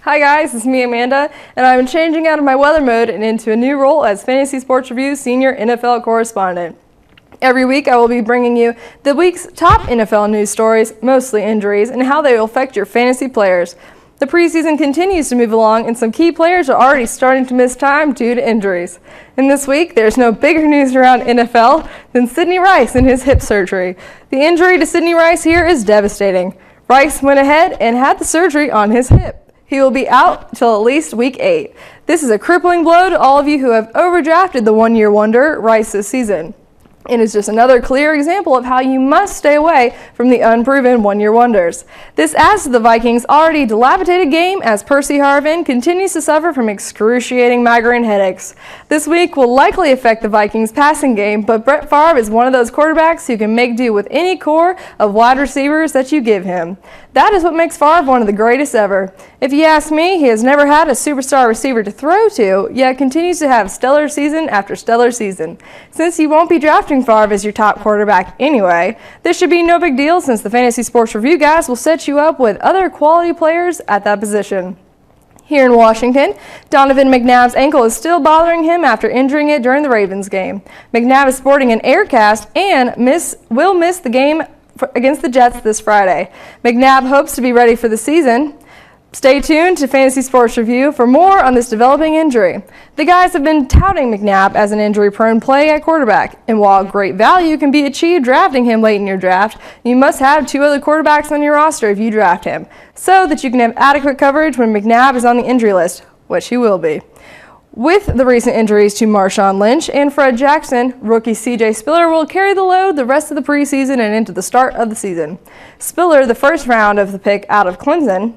Hi guys, it's me Amanda, and I'm changing out of my weather mode and into a new role as Fantasy Sports Review Senior NFL Correspondent. Every week I will be bringing you the week's top NFL news stories, mostly injuries, and how they will affect your fantasy players. The preseason continues to move along, and some key players are already starting to miss time due to injuries. And this week, there's no bigger news around NFL than Sidney Rice and his hip surgery. The injury to Sidney Rice here is devastating. Rice went ahead and had the surgery on his hip. He will be out till at least week 8. This is a crippling blow to all of you who have overdrafted the one-year wonder Rice this season. It is just another clear example of how you must stay away from the unproven one-year wonders. This adds to the Vikings' already dilapidated game as Percy Harvin continues to suffer from excruciating migraine headaches. This week will likely affect the Vikings' passing game, but Brett Favre is one of those quarterbacks who can make do with any core of wide receivers that you give him. That is what makes Favre one of the greatest ever. If you ask me, he has never had a superstar receiver to throw to, yet continues to have stellar season after stellar season. Since you won't be drafting Favre as your top quarterback anyway, this should be no big deal since the Fantasy Sports Review guys will set you up with other quality players at that position. Here in Washington, Donovan McNabb's ankle is still bothering him after injuring it during the Ravens game. McNabb is sporting an air cast and will miss the game against the Jets this Friday. McNabb hopes to be ready for the season. Stay tuned to Fantasy Sports Review for more on this developing injury. The guys have been touting McNabb as an injury-prone play at quarterback, and while great value can be achieved drafting him late in your draft, you must have 2 other quarterbacks on your roster if you draft him, so that you can have adequate coverage when McNabb is on the injury list, which he will be. With the recent injuries to Marshawn Lynch and Fred Jackson, rookie C.J. Spiller will carry the load the rest of the preseason and into the start of the season. Spiller, the first round of the pick out of Clemson,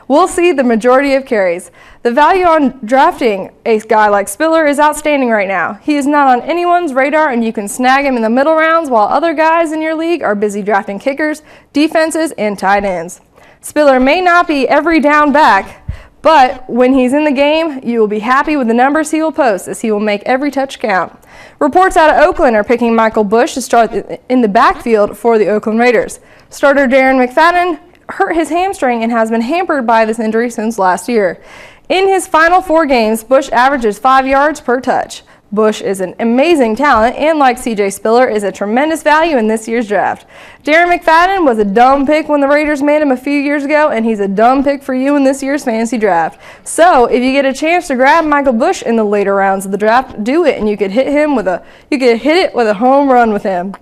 will see the majority of carries. The value on drafting a guy like Spiller is outstanding right now. He is not on anyone's radar, and you can snag him in the middle rounds while other guys in your league are busy drafting kickers, defenses, and tight ends. Spiller may not be every down back, but when he's in the game, you will be happy with the numbers he will post, as he will make every touch count. Reports out of Oakland are picking Michael Bush to start in the backfield for the Oakland Raiders. Starter Darren McFadden hurt his hamstring and has been hampered by this injury since last year. In his final 4 games, Bush averages 5 yards per touch. Bush is an amazing talent and, like C.J. Spiller, is a tremendous value in this year's draft. Darren McFadden was a dumb pick when the Raiders made him a few years ago, and he's a dumb pick for you in this year's fantasy draft. So, if you get a chance to grab Michael Bush in the later rounds of the draft, do it, and you could hit it with a home run with him.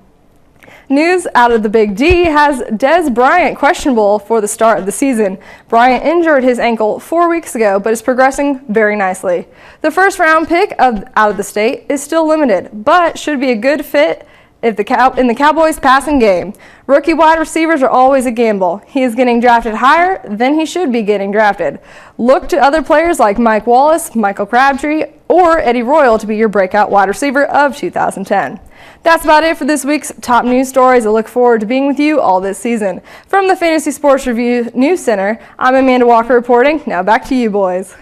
News out of the Big D has Dez Bryant questionable for the start of the season. Bryant injured his ankle 4 weeks ago, but is progressing very nicely. The first round pick out of the state is still limited, but should be a good fit in the Cowboys' passing game. Rookie wide receivers are always a gamble. He is getting drafted higher than he should be getting drafted. Look to other players like Mike Wallace, Michael Crabtree, or Eddie Royal to be your breakout wide receiver of 2010. That's about it for this week's top news stories. I look forward to being with you all this season. From the Fantasy Sports Review News Center, I'm Amanda Walker reporting. Now back to you, boys.